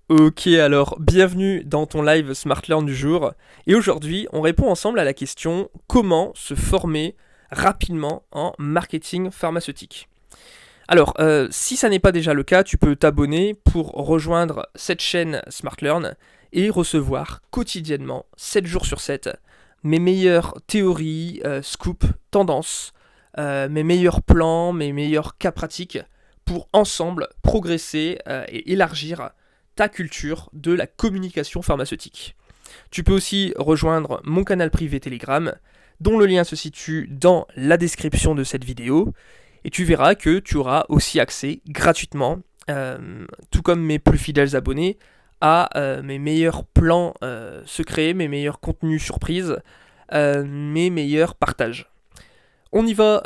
Ok, alors bienvenue dans ton live Smart Learn du jour. Et aujourd'hui, on répond ensemble à la question comment se former rapidement en marketing pharmaceutique. Alors, si ça n'est pas déjà le cas, tu peux t'abonner pour rejoindre cette chaîne Smart Learn et recevoir quotidiennement, 7 jours sur 7, mes meilleures théories, scoops, tendances, mes meilleurs plans, mes meilleurs cas pratiques pour ensemble progresser et élargir ta culture de la communication pharmaceutique. Tu peux aussi rejoindre mon canal privé Telegram, dont le lien se situe dans la description de cette vidéo, et tu verras que tu auras aussi accès gratuitement, tout comme mes plus fidèles abonnés, à mes meilleurs plans secrets, mes meilleurs contenus surprises, mes meilleurs partages. On y va,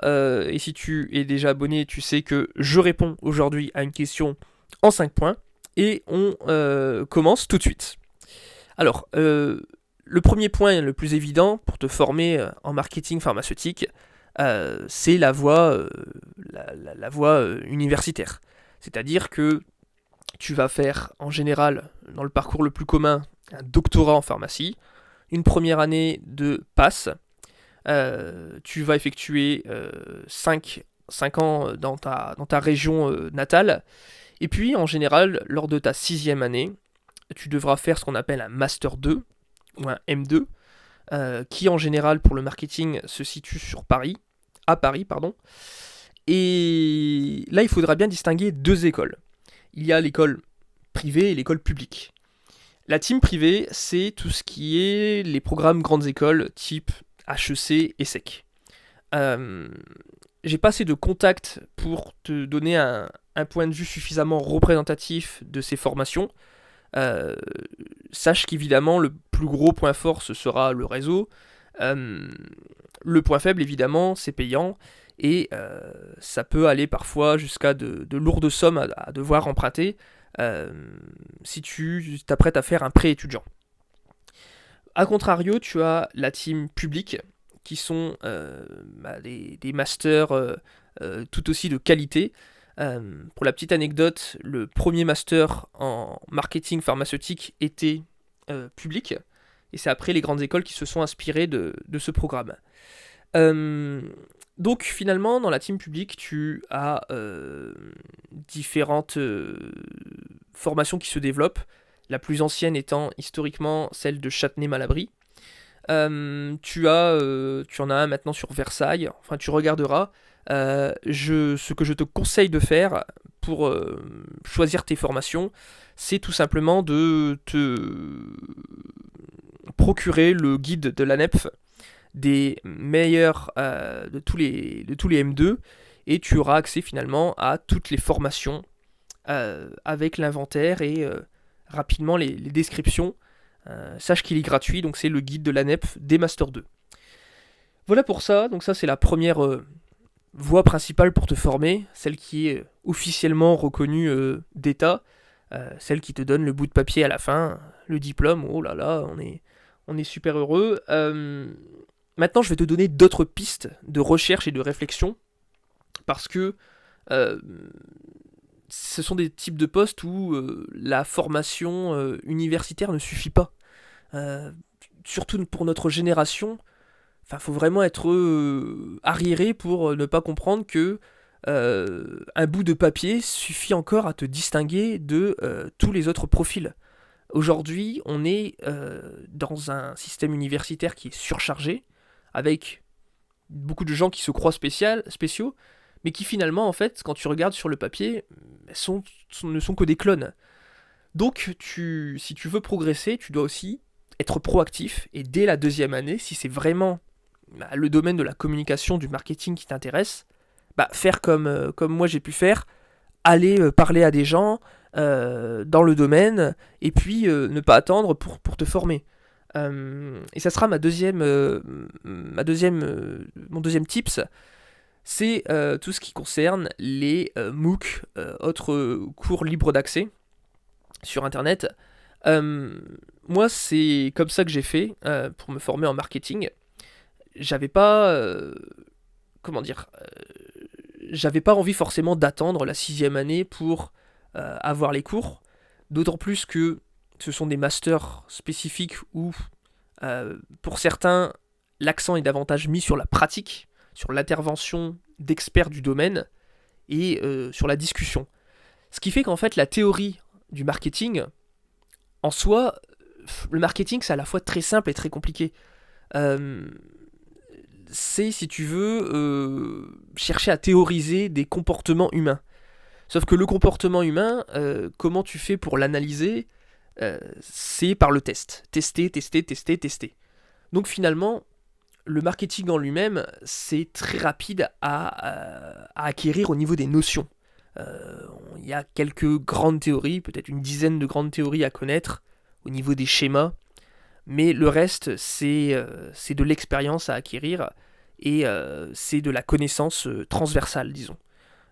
et si tu es déjà abonné, tu sais que je réponds aujourd'hui à une question en 5 points, et on commence tout de suite. Alors, le premier point le plus évident pour te former en marketing pharmaceutique, c'est la voie, la voie universitaire. C'est-à-dire que tu vas faire en général, dans le parcours le plus commun, un doctorat en pharmacie, une première année de passe, tu vas effectuer 5 ans dans ta région natale, et puis en général, lors de ta sixième année, tu devras faire ce qu'on appelle un Master 2, ou un M2, qui en général pour le marketing se situe sur Paris, à Paris, pardon. Et là, il faudra bien distinguer deux écoles. Il y a l'école privée et l'école publique. La team privée, c'est tout ce qui est les programmes grandes écoles type HEC et SEC. Euh, j'ai pas assez de contacts pour te donner un point de vue suffisamment représentatif de ces formations. Euh, Sache qu'évidemment, le plus gros point fort, ce sera le réseau. Euh, le point faible, évidemment, c'est payant. Et ça peut aller parfois jusqu'à de lourdes sommes à devoir emprunter euh, si tu t'apprêtes à faire un prêt étudiant. A contrario, tu as la team publique, qui sont des masters tout aussi de qualité. Pour la petite anecdote, le premier master en marketing pharmaceutique était public, et c'est après les grandes écoles qui se sont inspirées de ce programme. Euh, donc finalement, dans la team publique, tu as différentes formations qui se développent, la plus ancienne étant historiquement celle de Châtenay-Malabry. Tu en as un maintenant sur Versailles, enfin tu regarderas. Ce que je te conseille de faire pour choisir tes formations, c'est tout simplement de te procurer le guide de l'ANEPF des meilleurs de tous les M2, et tu auras accès finalement à toutes les formations avec l'inventaire et rapidement les descriptions. Sache qu'il est gratuit, donc c'est le guide de l'ANEPF des Master 2. Voilà pour ça, donc ça c'est la première voie principale pour te former, celle qui est officiellement reconnue d'État, celle qui te donne le bout de papier à la fin, le diplôme. Oh là là, on est super heureux. Maintenant, je vais te donner d'autres pistes de recherche et de réflexion, parce que euh, ce sont des types de postes où la formation universitaire ne suffit pas. Euh, Surtout pour notre génération, enfin, faut vraiment être arriéré pour ne pas comprendre que un bout de papier suffit encore à te distinguer de tous les autres profils. Aujourd'hui, on est dans un système universitaire qui est surchargé, avec beaucoup de gens qui se croient spéciaux, mais qui finalement, en fait, quand tu regardes sur le papier, ne sont que des clones. Donc, si tu veux progresser, tu dois aussi être proactif, et dès la deuxième année, si c'est vraiment le domaine de la communication, du marketing qui t'intéresse, faire comme moi j'ai pu faire, aller parler à des gens dans le domaine, et puis ne pas attendre pour te former. Et ça sera mon deuxième tips, c'est tout ce qui concerne les MOOC, autres cours libres d'accès sur Internet. Euh, Moi, c'est comme ça que j'ai fait pour me former en marketing. J'avais pas, comment dire, j'avais pas envie forcément d'attendre la sixième année pour avoir les cours. D'autant plus que ce sont des masters spécifiques où, pour certains, l'accent est davantage mis sur la pratique, sur l'intervention d'experts du domaine et sur la discussion. Ce qui fait qu'en fait, la théorie du marketing, en soi, le marketing, c'est à la fois très simple et très compliqué. Euh, c'est, si tu veux, chercher à théoriser des comportements humains. Sauf que le comportement humain, comment tu fais pour l'analyser? C'est par le test. Tester, tester, tester, tester. Donc finalement, le marketing en lui-même, c'est très rapide à acquérir au niveau des notions. Il y a quelques grandes théories, peut-être une dizaine de grandes théories à connaître au niveau des schémas, mais le reste, c'est de l'expérience à acquérir et c'est de la connaissance transversale, disons.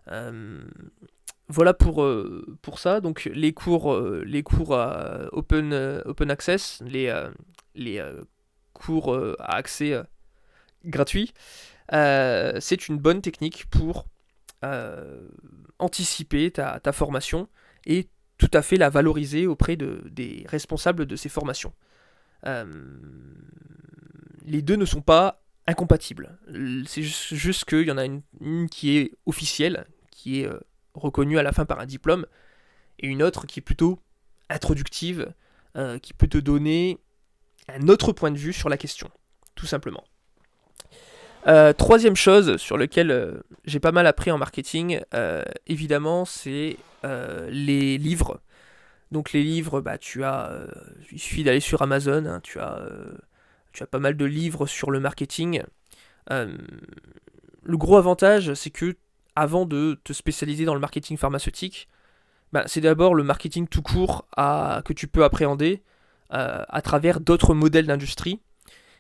Euh, voilà pour ça. Donc les cours à open access, les cours à accès gratuit, c'est une bonne technique pour euh, anticiper ta formation et tout à fait la valoriser auprès des responsables de ces formations. Euh, les deux ne sont pas incompatibles. C'est juste qu'il y en a une qui est officielle, qui est reconnue à la fin par un diplôme, et une autre qui est plutôt introductive, qui peut te donner un autre point de vue sur la question, tout simplement. Troisième chose sur laquelle j'ai pas mal appris en marketing, évidemment, c'est les livres. Donc les livres, bah, il suffit d'aller sur Amazon, hein, tu as pas mal de livres sur le marketing. Euh, le gros avantage, c'est que avant de te spécialiser dans le marketing pharmaceutique, bah, c'est d'abord le marketing tout court que tu peux appréhender à travers d'autres modèles d'industrie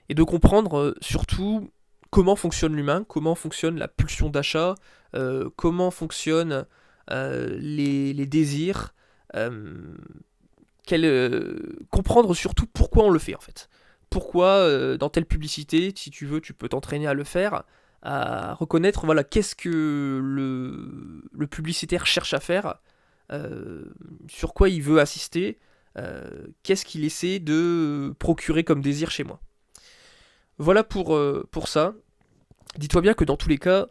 et de comprendre surtout comment fonctionne l'humain, comment fonctionne la pulsion d'achat, comment fonctionnent les désirs, euh, comprendre surtout pourquoi on le fait en fait. Pourquoi dans telle publicité, si tu veux, tu peux t'entraîner à le faire, à reconnaître voilà qu'est-ce que le publicitaire cherche à faire, euh, sur quoi il veut assister, qu'est-ce qu'il essaie de procurer comme désir chez moi. Voilà pour ça. Dis-toi bien que dans tous les cas,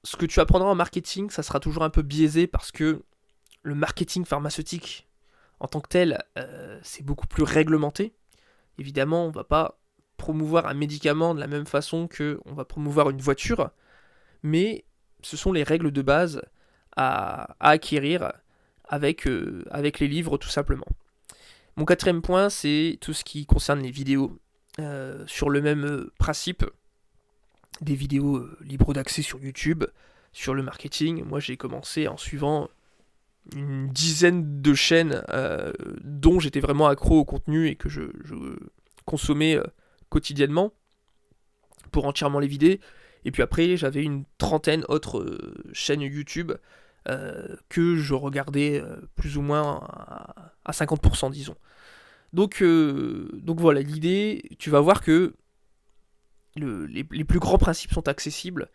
ce que tu apprendras en marketing, ça sera toujours un peu biaisé parce que le marketing pharmaceutique en tant que tel, c'est beaucoup plus réglementé. Évidemment, on ne va pas promouvoir un médicament de la même façon qu'on va promouvoir une voiture, mais ce sont les règles de base à acquérir avec les livres tout simplement. Mon quatrième point, c'est tout ce qui concerne les vidéos. Sur le même principe, des vidéos libres d'accès sur YouTube, sur le marketing. Moi, j'ai commencé en suivant une dizaine de chaînes dont j'étais vraiment accro au contenu et que je consommais quotidiennement pour entièrement les vider. Et puis après, j'avais une trentaine autres chaînes YouTube que je regardais plus ou moins à 50%, disons. Donc voilà, l'idée, tu vas voir que les plus grands principes sont accessibles.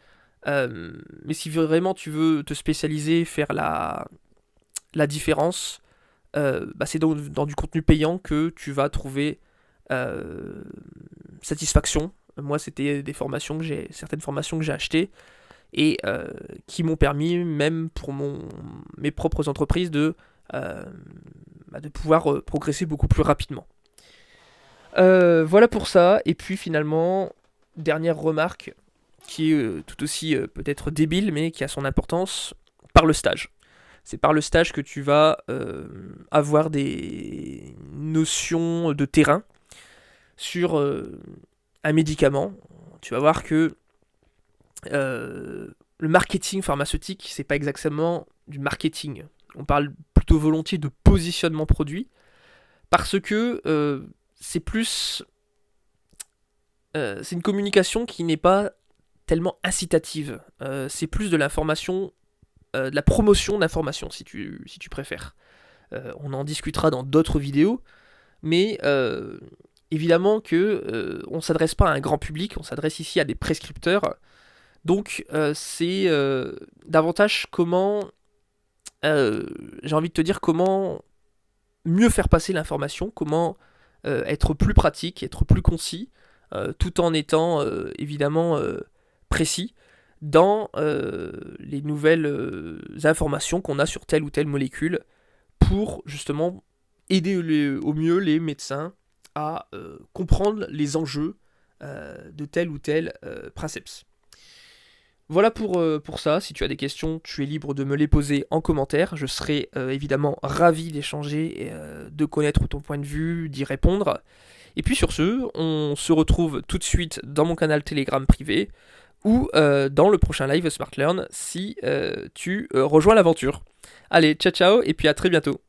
Mais si vraiment tu veux te spécialiser, faire la différence, bah c'est dans du contenu payant que tu vas trouver satisfaction. Moi, c'était certaines formations que j'ai achetées et qui m'ont permis, même pour mes propres entreprises, de pouvoir progresser beaucoup plus rapidement. Voilà pour ça. Et puis finalement, dernière remarque qui est tout aussi peut-être débile, mais qui a son importance, par le stage. C'est par le stage que tu vas avoir des notions de terrain sur un médicament. Tu vas voir que le marketing pharmaceutique, c'est pas exactement du marketing. On parle plutôt volontiers de positionnement produit, parce que c'est plus... c'est une communication qui n'est pas tellement incitative. C'est plus de l'information, de la promotion d'information, si tu préfères. On en discutera dans d'autres vidéos, mais évidemment que on s'adresse pas à un grand public, on s'adresse ici à des prescripteurs. Donc c'est davantage comment, j'ai envie de te dire comment mieux faire passer l'information, comment être plus pratique, être plus concis, tout en étant évidemment précis dans les nouvelles informations qu'on a sur telle ou telle molécule pour justement aider au mieux les médecins à comprendre les enjeux de tel ou tel princeps. Voilà pour ça. Si tu as des questions, tu es libre de me les poser en commentaire. Je serai évidemment ravi d'échanger, et, de connaître ton point de vue, d'y répondre. Et puis sur ce, on se retrouve tout de suite dans mon canal Telegram privé ou dans le prochain live Smart Learn si tu rejoins l'aventure. Allez, ciao ciao et puis à très bientôt.